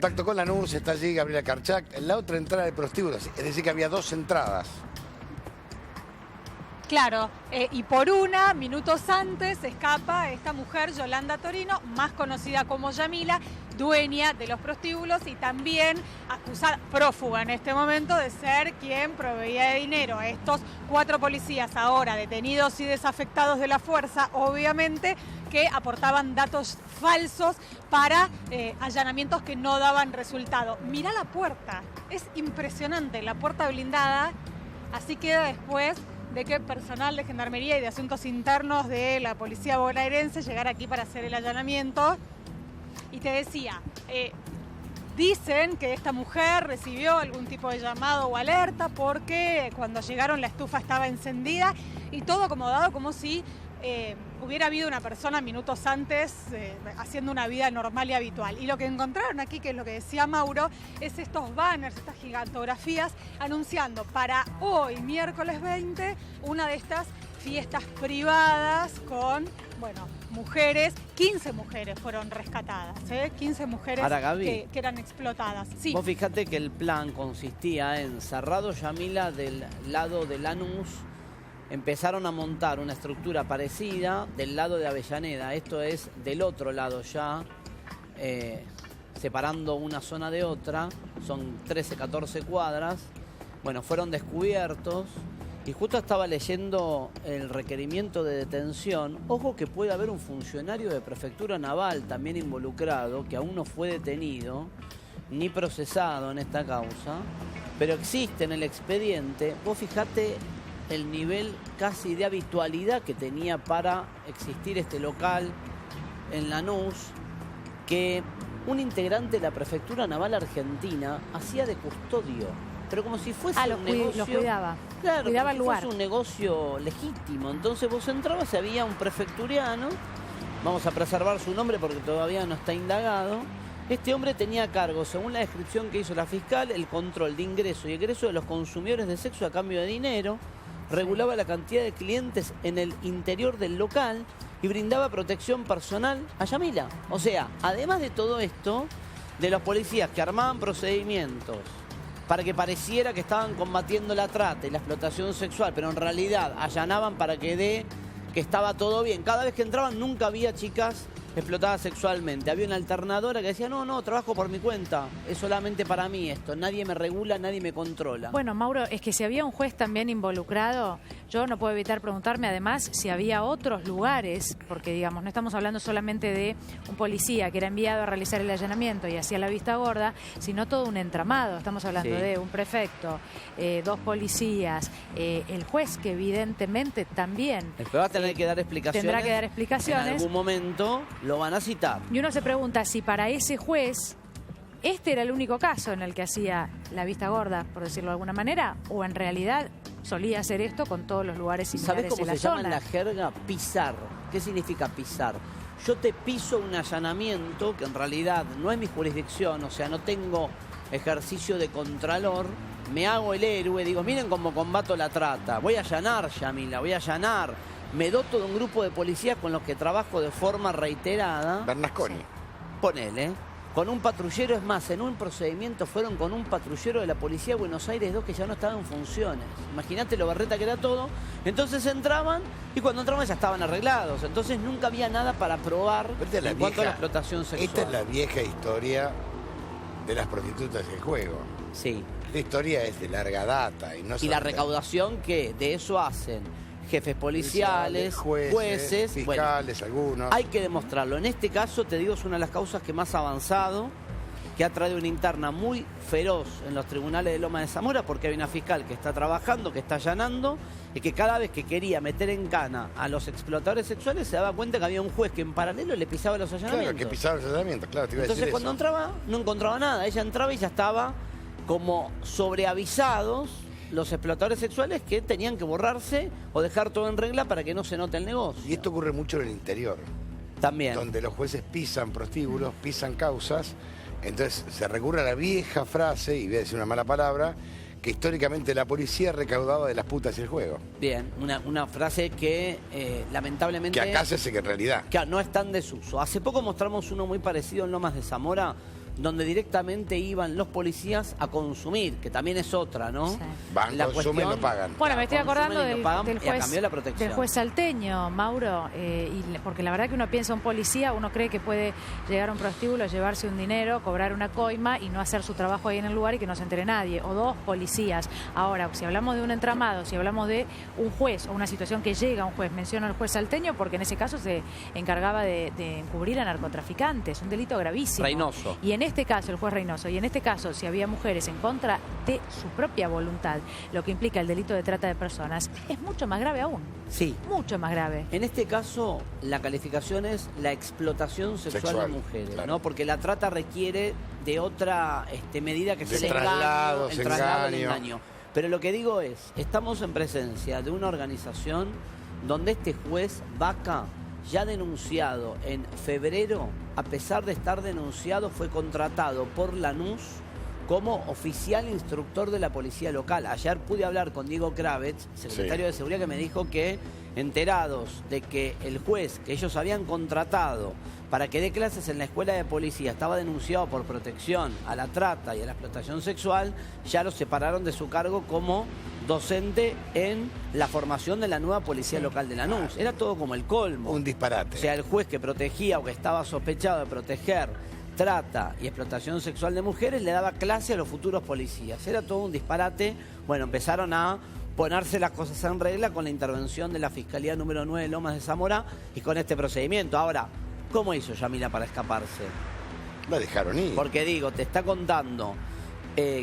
contacto con Lanús, está allí Gabriela Karchak. La otra entrada de prostíbulos, es decir, que había dos entradas. Claro, y por una, minutos antes, escapa esta mujer, Yolanda Torino, más conocida como Yamila, dueña de los prostíbulos y también acusada, prófuga en este momento, de ser quien proveía de dinero a estos 4 policías ahora detenidos y desafectados de la fuerza, obviamente, que aportaban datos falsos para allanamientos que no daban resultado. Mirá la puerta, es impresionante, la puerta blindada, así queda después de que personal de Gendarmería y de Asuntos Internos de la Policía Bonaerense llegara aquí para hacer el allanamiento. Y te decía, dicen que esta mujer recibió algún tipo de llamado o alerta porque cuando llegaron la estufa estaba encendida y todo acomodado como si hubiera habido una persona minutos antes haciendo una vida normal y habitual. Y lo que encontraron aquí, que es lo que decía Mauro, es estos banners, estas gigantografías anunciando para hoy, miércoles 20, una de estas fiestas privadas con, bueno, mujeres, 15 mujeres fueron rescatadas, 15 mujeres Ahora, Gaby, que eran explotadas. Sí. Vos fijate que el plan consistía en cerrado Yamila del lado de Lanús, empezaron a montar una estructura parecida del lado de Avellaneda, esto es del otro lado ya, separando una zona de otra, son 13, 14 cuadras, bueno, fueron descubiertos y justo estaba leyendo el requerimiento de detención, ojo que puede haber un funcionario de Prefectura Naval también involucrado, que aún no fue detenido ni procesado en esta causa, pero existe en el expediente, vos fijate el nivel casi de habitualidad que tenía para existir este local en Lanús, que un integrante de la Prefectura Naval Argentina hacía de custodio, pero como si fuese un negocio... Los cuidaba. Claro, cuidaba el como si lugar. fuese un negocio legítimo. Entonces vos entrabas y había un prefecturiano, vamos a preservar su nombre porque todavía no está indagado. Este hombre tenía a cargo, según la descripción que hizo la fiscal, el control de ingreso y egreso de los consumidores de sexo a cambio de dinero, regulaba la cantidad de clientes en el interior del local y brindaba protección personal a Yamila. O sea, además de todo esto, de los policías que armaban procedimientos para que pareciera que estaban combatiendo la trata y la explotación sexual, pero en realidad allanaban para que estaba todo bien. Cada vez que entraban nunca había chicas explotadas sexualmente. Había una alternadora que decía, no, trabajo por mi cuenta, es solamente para mí esto, nadie me regula, nadie me controla. Bueno, Mauro, es que si había un juez también involucrado, yo no puedo evitar preguntarme además si había otros lugares, porque digamos, no estamos hablando solamente de un policía que era enviado a realizar el allanamiento y hacía la vista gorda, sino todo un entramado. Estamos hablando de un prefecto, 2 policías, el juez que evidentemente también... El juez va a tener que dar explicaciones. Tendrá que dar explicaciones. En algún momento lo van a citar. Y uno se pregunta si para ese juez este era el único caso en el que hacía la vista gorda, por decirlo de alguna manera, o en realidad solía hacer esto con todos los lugares similares ¿Sabés cómo en la se llama zona? en la jerga? Pisar. ¿Qué significa pisar? Yo te piso un allanamiento que en realidad no es mi jurisdicción, o sea, no tengo ejercicio de contralor, me hago el héroe, digo, miren cómo combato la trata, voy a allanar, Yamila, voy a allanar. Me doto de un grupo de policías con los que trabajo de forma reiterada. Bernasconi. Ponele. Con un patrullero, es más, en un procedimiento fueron con un patrullero de la Policía de Buenos Aires 2 que ya no estaba en funciones. Imagínate lo berreta que era todo. Entonces entraban y cuando entraban ya estaban arreglados. Entonces nunca había nada para probar en cuanto a la explotación sexual. Esta es la vieja historia de las prostitutas del juego. Sí. La historia es de larga data. Y la recaudación que de eso hacen jefes policiales, jueces, fiscales, bueno, algunos. hay que demostrarlo. En este caso, te digo, es una de las causas que más ha avanzado, que ha traído una interna muy feroz en los tribunales de Loma de Zamora, porque hay una fiscal que está trabajando, que está allanando, y que cada vez que quería meter en cana a los explotadores sexuales se daba cuenta que había un juez que en paralelo le pisaba los allanamientos. Claro, que pisaba los allanamientos, claro, te iba a decir Entonces cuando eso. entraba, no encontraba nada. Ella entraba y ya estaba como sobreavisados los explotadores sexuales que tenían que borrarse o dejar todo en regla para que no se note el negocio. Y esto ocurre mucho en el interior. También. Donde los jueces pisan prostíbulos, pisan causas. Entonces se recurre a la vieja frase, y voy a decir una mala palabra, que históricamente la policía recaudaba de las putas y el juego. Bien, una frase que lamentablemente... Que acá se hace que en realidad. Que no está en desuso. Hace poco mostramos uno muy parecido en Lomas de Zamora, donde directamente iban los policías a consumir, que también es otra, ¿no? Sí. Van, consumen, no pagan. Bueno, me estoy acordando consumen y no del pagan, y a juez, cambio de la protección. del juez salteño, Mauro, porque la verdad que uno piensa un policía, uno cree que puede llegar a un prostíbulo, llevarse un dinero, cobrar una coima y no hacer su trabajo ahí en el lugar y que no se entere nadie, o dos policías. Ahora, si hablamos de un entramado, si hablamos de un juez o una situación que llega a un juez, menciono al juez salteño porque en ese caso se encargaba de encubrir a narcotraficantes, un delito gravísimo. Reynoso. Y en este caso, el juez Reynoso, y en este caso, si había mujeres en contra de su propia voluntad, lo que implica el delito de trata de personas, es mucho más grave aún. Sí. Mucho más grave. En este caso, la calificación es la explotación sexual de mujeres, claro. ¿no? Porque la trata requiere de otra medida que De es el traslados, el traslado, el engaño. engaño. Pero lo que digo es, estamos en presencia de una organización donde este juez Vaca, ya denunciado en febrero, a pesar de estar denunciado, fue contratado por Lanús como oficial instructor de la policía local. Ayer pude hablar con Diego Kravets, secretario de Seguridad, que me dijo que, enterados de que el juez que ellos habían contratado para que dé clases en la escuela de policía estaba denunciado por protección a la trata y a la explotación sexual, ya lo separaron de su cargo como docente en la formación de la nueva policía local de Lanús. Era todo como el colmo. Un disparate. O sea, el juez que protegía o que estaba sospechado de proteger trata y explotación sexual de mujeres le daba clase a los futuros policías. Era todo un disparate. Bueno, empezaron a ponerse las cosas en regla con la intervención de la Fiscalía número 9 de Lomas de Zamora y con este procedimiento. Ahora, ¿cómo hizo Yamila para escaparse? La dejaron ir. Porque digo, te está contando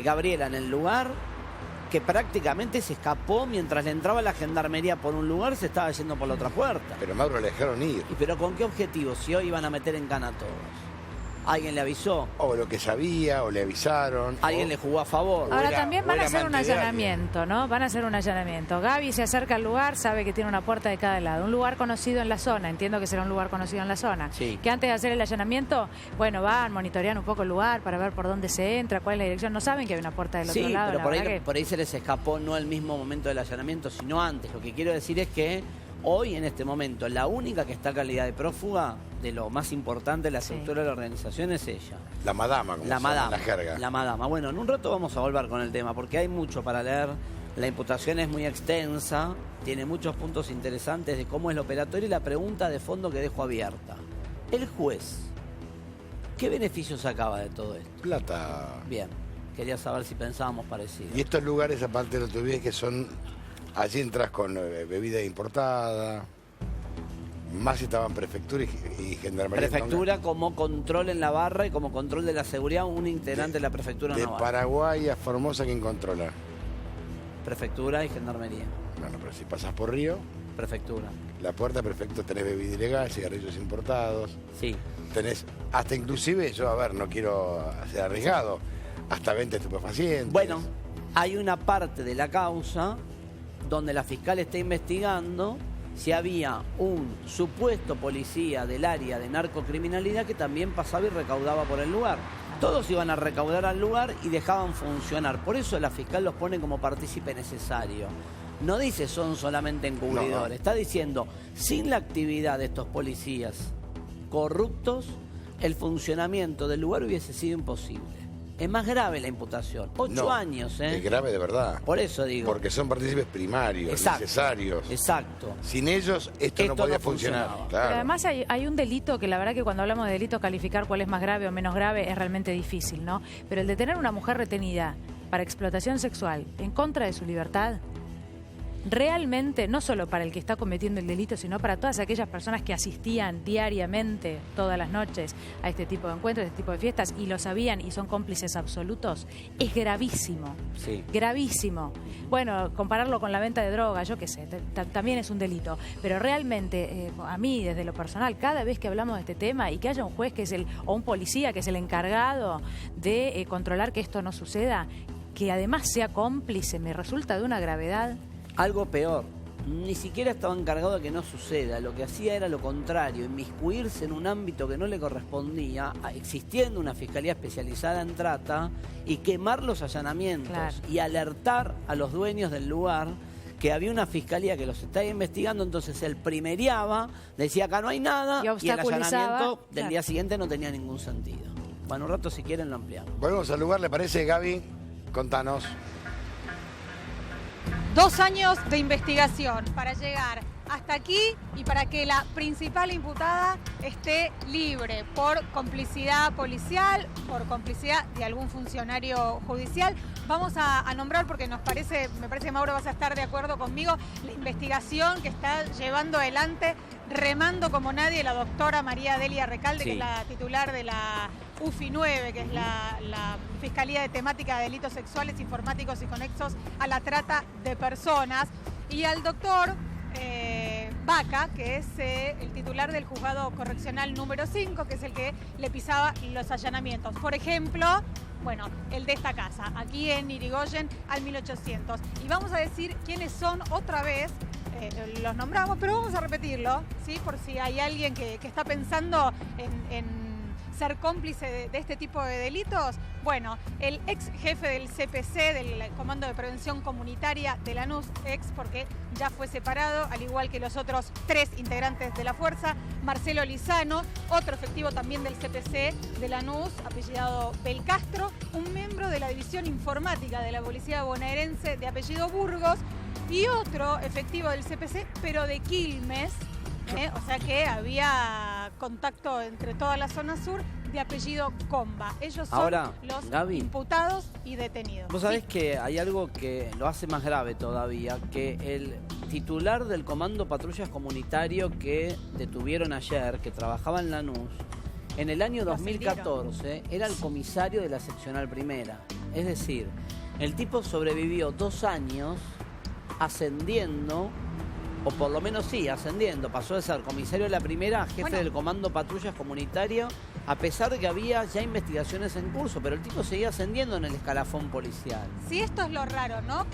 Gabriela en el lugar que prácticamente se escapó mientras le entraba la gendarmería por un lugar, se estaba yendo por la otra puerta. Pero Mauro, la dejaron ir. ¿Pero con qué objetivo? Si hoy iban a meter en cana a todos. ¿Alguien le avisó? O lo que sabía, o le avisaron. ¿Alguien o... le jugó a favor? Ahora era- también o van a era hacer un amante de allanamiento, ¿no? Van a hacer un allanamiento. Gaby se acerca al lugar, sabe que tiene una puerta de cada lado. Un lugar conocido en la zona, entiendo que será un lugar conocido en la zona. Sí. Que antes de hacer el allanamiento, bueno, van, monitorean un poco el lugar para ver por dónde se entra, cuál es la dirección. No saben que hay una puerta del Sí, otro lado. pero la por verdad ahí, que- por ahí se les escapó no el mismo momento del allanamiento, sino antes. Lo que quiero decir es que hoy, en este momento, la única que está en calidad de prófuga, de lo más importante de la Sí. estructura de la organización, es ella. La madama, como La se llama en madama. la jerga. La madama. Bueno, en un rato vamos a volver con el tema, porque hay mucho para leer. La imputación es muy extensa, tiene muchos puntos interesantes de cómo es el operatorio y la pregunta de fondo que dejo abierta. El juez, ¿qué beneficio sacaba de todo esto? Plata. Bien, quería saber si pensábamos parecido. Y estos lugares, aparte de lo que ves, que son... Allí entras con bebida importada. Más si estaban prefectura y gendarmería. Prefectura como control en la barra y como control de la seguridad, un integrante de la prefectura De naval. Paraguay a Formosa, ¿quién controla? Prefectura y gendarmería. Bueno, pero si pasas por Río, Prefectura. la puerta perfecto, tenés bebida ilegal, cigarrillos importados, Sí. tenés hasta inclusive, yo a ver, no quiero ser arriesgado, hasta 20 estupefacientes. Bueno, hay una parte de la causa donde la fiscal está investigando si había un supuesto policía del área de narcocriminalidad que también pasaba y recaudaba por el lugar. Todos iban a recaudar al lugar y dejaban funcionar. Por eso la fiscal los pone como partícipe necesario. No dice son solamente encubridores. No, no. Está diciendo, sin la actividad de estos policías corruptos, el funcionamiento del lugar hubiese sido imposible. Es más grave la imputación. 8 No, años, ¿eh? Es grave de verdad. Por eso digo. Porque son partícipes primarios, Exacto. necesarios. Exacto. Sin ellos esto no Esto podía no funcionar. funcionaba. Claro. Pero además hay un delito que la verdad que cuando hablamos de delito calificar cuál es más grave o menos grave es realmente difícil, ¿no? Pero el de tener una mujer retenida para explotación sexual en contra de su libertad, realmente, no solo para el que está cometiendo el delito, sino para todas aquellas personas que asistían diariamente, todas las noches, a este tipo de encuentros, a este tipo de fiestas, y lo sabían y son cómplices absolutos, es gravísimo. Sí. Gravísimo. Bueno, compararlo con la venta de drogas, yo qué sé, también es un delito. Pero realmente, a mí, desde lo personal, cada vez que hablamos de este tema y que haya un juez que es o un policía que es el encargado de controlar que esto no suceda, que además sea cómplice, me resulta de una gravedad. Algo peor, ni siquiera estaba encargado de que no suceda. Lo que hacía era lo contrario, inmiscuirse en un ámbito que no le correspondía, existiendo una fiscalía especializada en trata, y quemar los allanamientos Claro. y alertar a los dueños del lugar que había una fiscalía que los estaba investigando. Entonces él primeriaba, decía acá no hay nada, Y y el obstaculizaba, allanamiento del claro. día siguiente no tenía ningún sentido. Bueno, un rato si quieren lo ampliamos. Volvemos al lugar, ¿le parece, Gaby? Contanos. 2 años de investigación para llegar hasta aquí y para que la principal imputada esté libre por complicidad policial, por complicidad de algún funcionario judicial. Vamos a nombrar, porque me parece que Mauro vas a estar de acuerdo conmigo, la investigación que está llevando adelante, remando como nadie, la doctora María Delia Recalde, que es la titular de la UFI 9, que es la Fiscalía de Temática de Delitos Sexuales, Informáticos y Conexos a la Trata de Personas, y al doctor Vaca, que es el titular del juzgado correccional número 5, que es el que le pisaba los allanamientos. Por ejemplo, bueno, el de esta casa, aquí en Irigoyen al 1800. Y vamos a decir quiénes son otra vez, los nombramos, pero vamos a repetirlo, ¿sí? Por si hay alguien que está pensando en ser cómplice de este tipo de delitos. Bueno, el ex jefe del CPC, del Comando de Prevención Comunitaria de Lanús, ex porque ya fue separado, al igual que los otros 3 integrantes de la fuerza, Marcelo Lizano, otro efectivo también del CPC de Lanús, apellidado Belcastro, un miembro de la División Informática de la Policía Bonaerense de apellido Burgos, y otro efectivo del CPC, pero de Quilmes, o sea que había contacto entre toda la zona sur, de apellido Comba. Ellos son los Gaby, imputados y detenidos. Vos sabés que hay algo que lo hace más grave todavía, que el titular del Comando Patrullas Comunitario que detuvieron ayer, que trabajaba en Lanús, en el año 2014 era el comisario de la seccional primera. Es decir, el tipo sobrevivió 2 años ascendiendo, o por lo menos sí, ascendiendo. Pasó de ser comisario de la primera a jefe del Comando Patrullas Comunitario, a pesar de que había ya investigaciones en curso, pero el tipo seguía ascendiendo en el escalafón policial. Sí, esto es lo raro, ¿no?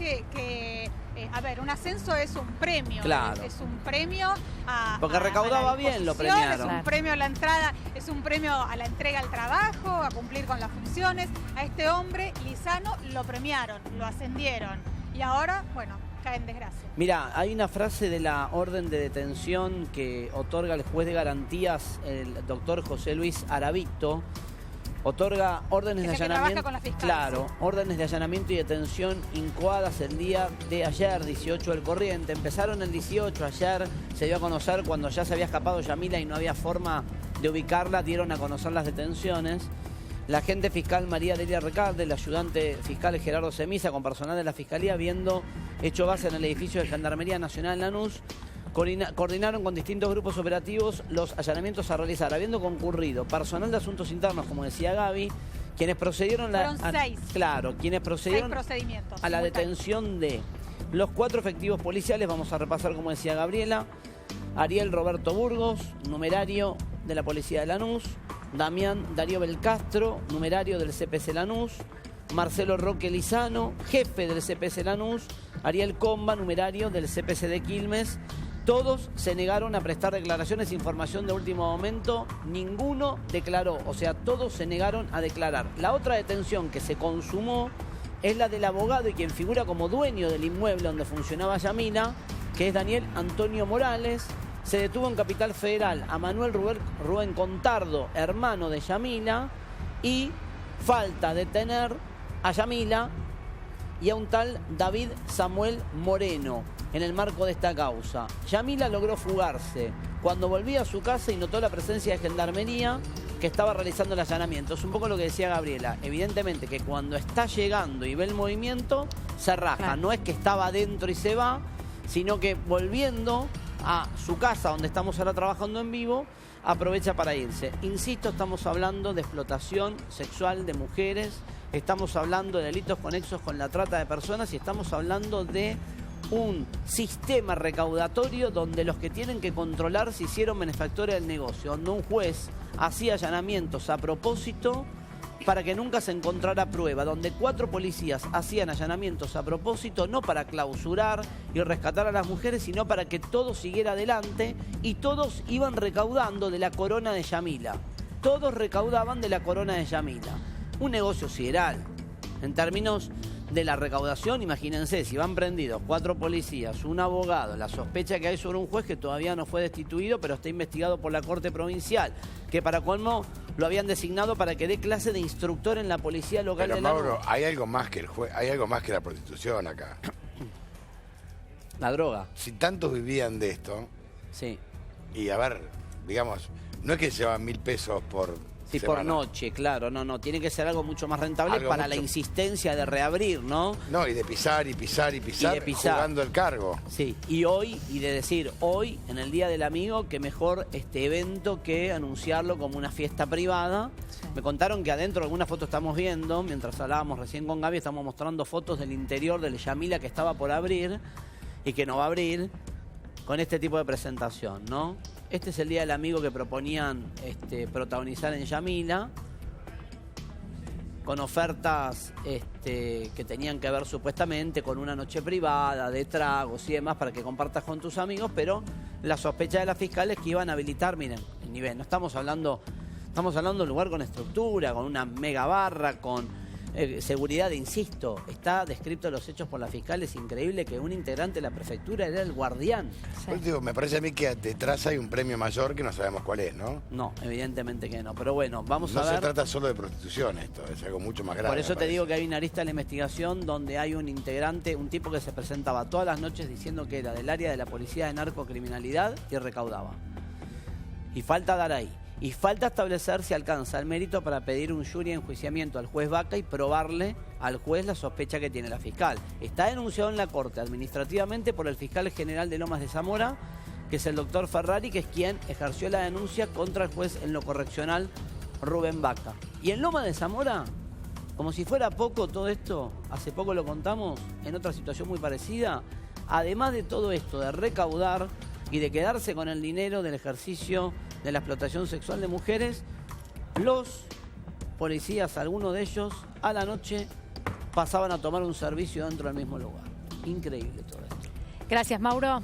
A ver, un ascenso es un premio. Claro. Es un premio a... Porque recaudaba bien, lo premiaron. Es un premio a la entrada, es un premio a la entrega al trabajo, a cumplir con las funciones. A este hombre, Lizano, lo premiaron, lo ascendieron. Y ahora, bueno, cae en desgracia. Mira, hay una frase de la orden de detención que otorga el juez de garantías, el doctor José Luis Aravito. Otorga órdenes de allanamiento. Con la fiscal, claro, sí. Órdenes de allanamiento y detención incoadas el día de ayer, 18 del corriente. Empezaron el 18, ayer se dio a conocer cuando ya se había escapado Yamila y no había forma de ubicarla, dieron a conocer las detenciones. La agente fiscal María Delia Recalde, el ayudante fiscal Gerardo Semisa, con personal de la Fiscalía, habiendo hecho base en el edificio de Gendarmería Nacional Lanús, coordinaron con distintos grupos operativos los allanamientos a realizar, habiendo concurrido personal de asuntos internos, como decía Gaby, quienes procedieron quienes procedieron a la detención de los 4 efectivos policiales. Vamos a repasar, como decía Gabriela: Ariel Roberto Burgos, numerario de la Policía de Lanús; Damián Darío Belcastro, numerario del CPC Lanús; Marcelo Roque Lizano, jefe del CPC Lanús; Ariel Comba, numerario del CPC de Quilmes. Todos se negaron a prestar declaraciones, información de último momento, ninguno declaró, o sea, todos se negaron a declarar. La otra detención que se consumó es la del abogado y quien figura como dueño del inmueble donde funcionaba Yamila, que es Daniel Antonio Morales. Se detuvo en Capital Federal a Manuel Rubén Contardo, hermano de Yamila, y falta detener a Yamila y a un tal David Samuel Moreno en el marco de esta causa. Yamila logró fugarse cuando volvía a su casa y notó la presencia de Gendarmería que estaba realizando el allanamiento. Es un poco lo que decía Gabriela. Evidentemente que cuando está llegando y ve el movimiento, se raja. Claro. No es que estaba adentro y se va, sino que volviendo a su casa, donde estamos ahora trabajando en vivo, aprovecha para irse. Insisto, estamos hablando de explotación sexual de mujeres, estamos hablando de delitos conexos con la trata de personas y estamos hablando de un sistema recaudatorio donde los que tienen que controlar se hicieron benefactores del negocio, donde un juez hacía allanamientos a propósito para que nunca se encontrara prueba, donde 4 policías hacían allanamientos a propósito, no para clausurar y rescatar a las mujeres, sino para que todo siguiera adelante, y todos iban recaudando de la corona de Yamila. Todos recaudaban de la corona de Yamila. Un negocio sideral. En términos de la recaudación, imagínense, si van prendidos 4 policías, un abogado, la sospecha que hay sobre un juez que todavía no fue destituido, pero está investigado por la Corte Provincial, que para colmo lo habían designado para que dé clase de instructor en la policía local Pero de Lanús. Mauro, hay algo más que hay algo más que la prostitución acá. La droga, Si tantos vivían de esto, sí. y a ver, digamos, no es que se llevan 1.000 pesos por Sí, semana. por noche, claro, no, tiene que ser algo mucho más rentable Algo para la mucho- insistencia de reabrir, ¿no? No, y de pisar y pisar y pisar, Y de pisar. jugando el cargo. Sí, y hoy, y de decir hoy, en el Día del Amigo, que mejor este evento que anunciarlo como una fiesta privada. Sí. Me contaron que adentro algunas fotos estamos viendo, mientras hablábamos recién con Gaby, estamos mostrando fotos del interior del Yamila que estaba por abrir y que no va a abrir con este tipo de presentación, ¿no? Este es el Día del Amigo que proponían protagonizar en Yamila, con ofertas que tenían que ver supuestamente con una noche privada, de tragos y demás para que compartas con tus amigos, pero la sospecha de la fiscal es que iban a habilitar, miren, el nivel, no estamos hablando de un lugar con estructura, con una mega barra, con seguridad, insisto, está descrito los hechos por la fiscal, es increíble que un integrante de la prefectura era el guardián. Sí. Pues digo, me parece a mí que detrás hay un premio mayor que no sabemos cuál es, ¿no? No, evidentemente que no, pero bueno, vamos No a ver. se trata solo de prostitución esto, es algo mucho más grave. Por eso me te digo parece. que hay una arista en la investigación donde hay un integrante, un tipo que se presentaba todas las noches diciendo que era del área de la policía de narcocriminalidad y recaudaba. Y falta dar ahí. Y falta establecer si alcanza el mérito para pedir un jury de enjuiciamiento al juez Vaca y probarle al juez la sospecha que tiene la fiscal. Está denunciado en la Corte administrativamente por el fiscal general de Lomas de Zamora, que es el doctor Ferrari, que es quien ejerció la denuncia contra el juez en lo correccional Rubén Vaca. Y en Lomas de Zamora, como si fuera poco todo esto, hace poco lo contamos, en otra situación muy parecida, además de todo esto, de recaudar y de quedarse con el dinero del ejercicio de la explotación sexual de mujeres, los policías, algunos de ellos, a la noche pasaban a tomar un servicio dentro del mismo lugar. Increíble todo esto. Gracias, Mauro.